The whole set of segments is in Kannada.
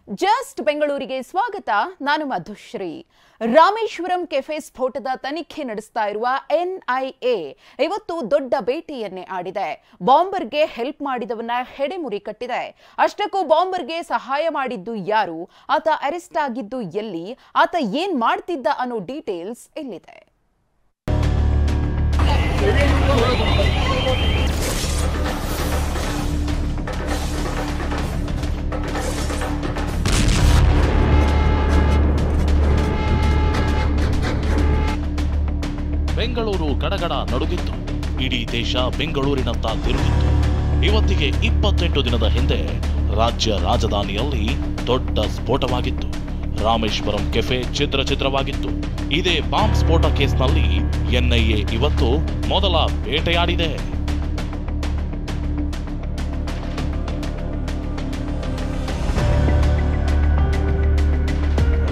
ಜಸ್ಟ್ ಬೆಂಗಳೂರಿಗೆ ಸ್ವಾಗತ. ನಾನು ಮಧುಶ್ರೀ. ರಾಮೇಶ್ವರಂ ಕೆಫೆ ಸ್ಫೋಟದ ತನಿಖೆ ನಡೆಸ್ತಾ ಇರುವ ಎನ್ಐಎ ಇವತ್ತು ದೊಡ್ಡ ಬೇಟೆಯನ್ನೇ ಆಡಿದೆ. ಬಾಂಬರ್ಗೆ ಹೆಲ್ಪ್ ಮಾಡಿದವನ್ನ ಹೆಡೆಮುರಿ ಕಟ್ಟಿದೆ. ಅಷ್ಟಕ್ಕೂ ಬಾಂಬರ್ಗೆ ಸಹಾಯ ಮಾಡಿದ್ದು ಯಾರು, ಆತ ಅರೆಸ್ಟ್ ಆಗಿದ್ದು ಎಲ್ಲಿ, ಆತ ಏನ್ ಮಾಡ್ತಿದ್ದ ಅನ್ನೋ ಡೀಟೇಲ್ಸ್ ಇಲ್ಲಿದೆ. ಬೆಂಗಳೂರು ಗಡಗಡ ನಡುಗಿತ್ತು. ಇಡೀ ದೇಶ ಬೆಂಗಳೂರಿನತ್ತ ತಿರುಗಿತ್ತು. ಇವತ್ತಿಗೆ 28 ದಿನದ ಹಿಂದೆ ರಾಜ್ಯ ರಾಜಧಾನಿಯಲ್ಲಿ ದೊಡ್ಡ ಸ್ಫೋಟವಾಗಿತ್ತು. ರಾಮೇಶ್ವರಂ ಕೆಫೆ ಚಿತ್ರವಾಗಿತ್ತು. ಇದೇ ಬಾಂಬ್ ಸ್ಫೋಟ ಕೇಸ್ನಲ್ಲಿ ಎನ್ಐಎ ಇವತ್ತು ಮೊದಲ ಬೇಟೆಯಾಡಿದೆ.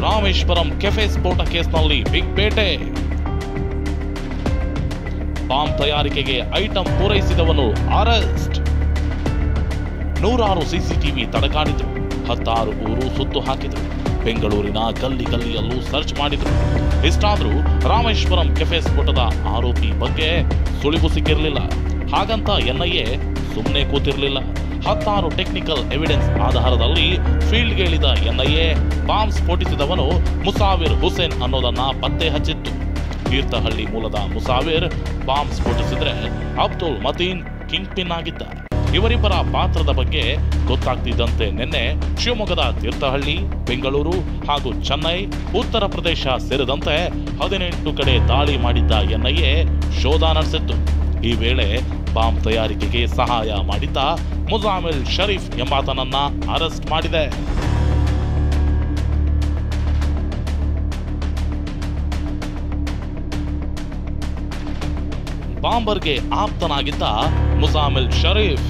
ರಾಮೇಶ್ವರಂ ಕೆಫೆ ಸ್ಫೋಟ ಕೇಸ್ನಲ್ಲಿ ಬಿಗ್ ಬೇಟೆ. ಬಾಂಬ್ ತಯಾರಿಕೆಗೆ ಐಟಂ ಪೂರೈಸಿದವನು ಅರೆಸ್ಟ್. 100 ಸಿಸಿಟಿವಿ ತಡಕಾಡಿದ್ರು. 16 ಊರು ಸುತ್ತು ಹಾಕಿದ್ರು. ಬೆಂಗಳೂರಿನ ಗಲ್ಲಿಯಲ್ಲೂ ಸರ್ಚ್ ಮಾಡಿದ್ರು. ಇಷ್ಟಾದ್ರೂ ರಾಮೇಶ್ವರಂ ಕೆಫೆ ಸ್ಫೋಟದ ಆರೋಪಿ ಬಗ್ಗೆ ಸುಳಿವು ಸಿಕ್ಕಿರಲಿಲ್ಲ. ಹಾಗಂತ ಎನ್ಐಎ ಸುಮ್ಮನೆ ಕೂತಿರಲಿಲ್ಲ. 16 ಟೆಕ್ನಿಕಲ್ ಎವಿಡೆನ್ಸ್ ಆಧಾರದಲ್ಲಿ ಫೀಲ್ಡ್ಗೆ ಇಳಿದ ಎನ್ಐಎ ಬಾಂಬ್ ಸ್ಫೋಟಿಸಿದವನು ಮುಸಾವಿರ್ ಹುಸೇನ್ ಅನ್ನೋದನ್ನ ಪತ್ತೆ ಹಚ್ಚಿತ್ತು. ತೀರ್ಥಹಳ್ಳಿ ಮೂಲದ ಮುಸಾವಿರ್ ಬಾಂಬ್ ಸ್ಫೋಟಿಸಿದ್ರೆ ಅಬ್ದುಲ್ ಮತೀನ್ ಕಿಂಗ್ ಪಿನ್ ಆಗಿದ್ದ. ಇವರಿಬ್ಬರ ಪಾತ್ರದ ಬಗ್ಗೆ ಗೊತ್ತಾಗ್ತಿದ್ದಂತೆ ನಿನ್ನೆ ಶಿವಮೊಗ್ಗದ ತೀರ್ಥಹಳ್ಳಿ, ಬೆಂಗಳೂರು ಹಾಗೂ ಚೆನ್ನೈ, ಉತ್ತರ ಪ್ರದೇಶ ಸೇರಿದಂತೆ 18 ಕಡೆ ದಾಳಿ ಮಾಡಿದ್ದ ಎನ್ಐಎ ಶೋಧ ನಡೆಸಿತ್ತು. ಈ ವೇಳೆ ಬಾಂಬ್ ತಯಾರಿಕೆಗೆ ಸಹಾಯ ಮಾಡಿದ್ದ ಮುಜಾಮಿಲ್ ಶರೀಫ್ ಎಂಬಾತನನ್ನ ಅರೆಸ್ಟ್ ಮಾಡಿದೆ. ಬಾಂಬರ್ಗೆ ಆಪ್ತನಾಗಿದ್ದ ಮುಜಾಮಿಲ್ ಶರೀಫ್.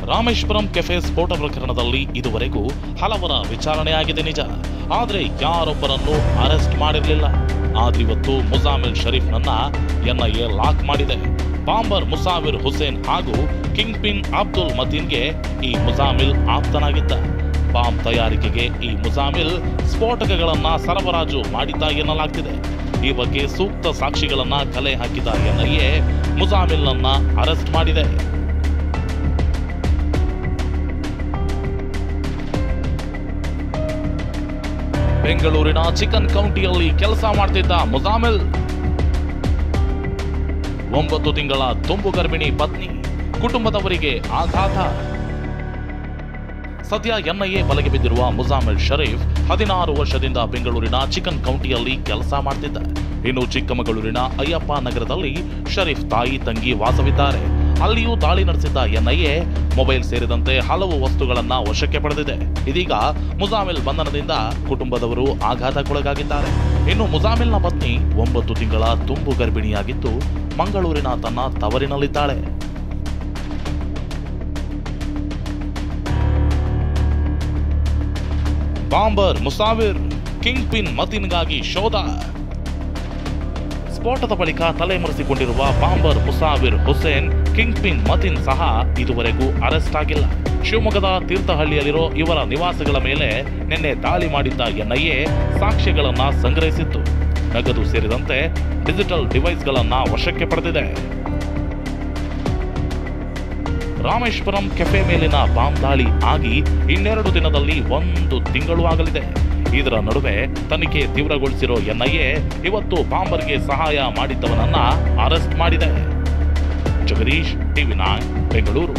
ರಾಮೇಶ್ವರಂ ಕೆಫೆ ಸ್ಫೋಟ ಪ್ರಕರಣದಲ್ಲಿ ಇದುವರೆಗೂ ಹಲವರ ವಿಚಾರಣೆಯಾಗಿದೆ ನಿಜ. ಆದ್ರೆ ಯಾರೊಬ್ಬರನ್ನು ಅರೆಸ್ಟ್ ಮಾಡಿರಲಿಲ್ಲ. ಆದ್ರೆ ಇವತ್ತು ಮುಜಾಮಿಲ್ ಶರೀಫ್ನನ್ನ ಎನ್ಐಎ ಲಾಕ್ ಮಾಡಿದೆ. ಬಾಂಬರ್ ಮುಸಾವಿರ್ ಹುಸೇನ್ ಹಾಗೂ ಕಿಂಗ್ ಪಿನ್ ಅಬ್ದುಲ್ ಮತೀನ್ಗೆ ಈ ಮುಜಾಮಿಲ್ ಆಪ್ತನಾಗಿದ್ದ. ಬಾಂಬ್ ತಯಾರಿಕೆಗೆ ಈ ಮುಜಾಮಿಲ್ ಸ್ಫೋಟಕಗಳನ್ನ ಸರಬರಾಜು ಮಾಡಿದ್ದ ಎನ್ನಲಾಗ್ತಿದೆ. ಈ ಬಗ್ಗೆ ಸೂಕ್ತ ಸಾಕ್ಷಿಗಳನ್ನ ಕಲೆ ಹಾಕಿದ ಎನ್ಐಎ ಮುಜಾಮಿಲ್ನನ್ನ ಅರೆಸ್ಟ್ ಮಾಡಿದೆ. ಬೆಂಗಳೂರಿನ ಚಿಕನ್ ಕೌಂಟಿಯಲ್ಲಿ ಕೆಲಸ ಮಾಡ್ತಿದ್ದ ಮುಜಾಮಿಲ್ 9 ತಿಂಗಳ ತುಂಬು ಗರ್ಭಿಣಿ ಪತ್ನಿ, ಕುಟುಂಬದವರಿಗೆ ಆಘಾತ. ಸದ್ಯ ಎನ್ಐಎ ಬಲೆಗೆ ಬಿದ್ದಿರುವ ಮುಜಾಮಿಲ್ ಶರೀಫ್ 16 ವರ್ಷದಿಂದ ಬೆಂಗಳೂರಿನ ಚಿಕನ್ ಕೌಂಟಿಯಲ್ಲಿ ಕೆಲಸ ಮಾಡ್ತಿದ್ದ. ಇನ್ನು ಚಿಕ್ಕಮಗಳೂರಿನ ಅಯ್ಯಪ್ಪ ನಗರದಲ್ಲಿ ಶರೀಫ್ ತಾಯಿ ತಂಗಿ ವಾಸವಿದ್ದಾರೆ. ಅಲ್ಲಿಯೂ ದಾಳಿ ನಡೆಸಿದ್ದ ಎನ್ಐಎ ಮೊಬೈಲ್ ಸೇರಿದಂತೆ ಹಲವು ವಸ್ತುಗಳನ್ನ ವಶಕ್ಕೆ ಪಡೆದಿದೆ. ಇದೀಗ ಮುಜಾಮಿಲ್ ಬಂಧನದಿಂದ ಕುಟುಂಬದವರು ಆಘಾತಕ್ಕೊಳಗಾಗಿದ್ದಾರೆ. ಇನ್ನು ಮುಜಾಮಿಲ್ನ ಪತ್ನಿ 9 ತಿಂಗಳ ತುಂಬು ಗರ್ಭಿಣಿಯಾಗಿದ್ದು ಮಂಗಳೂರಿನ ತನ್ನ ತವರಿನಲ್ಲಿದ್ದಾಳೆ. ಬಾಂಬರ್ ಮುಸಾವಿರ್, ಕಿಂಗ್ ಪಿನ್ ಮತೀನ್ಗಾಗಿ ಶೋಧ. ಸ್ಫೋಟದ ಬಳಿಕ ತಲೆಮರೆಸಿಕೊಂಡಿರುವ bomber Musavir Hussain, kingpin Mateen ಸಹ ಇದುವರೆಗೂ ಅರೆಸ್ಟ್ ಆಗಿಲ್ಲ. ಶಿವಮೊಗ್ಗದ ತೀರ್ಥಹಳ್ಳಿಯಲ್ಲಿರೋ ಇವರ ನಿವಾಸಗಳ ಮೇಲೆ ನಿನ್ನೆ ದಾಳಿ ಮಾಡಿದ್ದ ಎನ್ಐಎ ಸಾಕ್ಷ್ಯಗಳನ್ನ ಸಂಗ್ರಹಿಸಿತ್ತು. ನಗದು ಸೇರಿದಂತೆ ಡಿಜಿಟಲ್ ಡಿವೈಸ್ಗಳನ್ನ ವಶಕ್ಕೆ ಪಡೆದಿದೆ. ರಾಮೇಶ್ವರಂ ಕೆಫೆ ಮೇಲಿನ ಬಾಂಬ್ ದಾಳಿ ಆಗಿ 12 ದಿನದಲ್ಲಿ 1 ತಿಂಗಳು ಆಗಲಿದೆ. ಇದರ ನಡುವೆ ತನಿಖೆ ತೀವ್ರಗೊಳಿಸಿರೋ ಎನ್ಐಎ ಇವತ್ತು ಬಾಂಬರ್ಗೆ ಸಹಾಯ ಮಾಡಿದ್ದವನನ್ನ ಅರೆಸ್ಟ್ ಮಾಡಿದೆ. ಜಗದೀಶ್, TV9 ಬೆಂಗಳೂರು.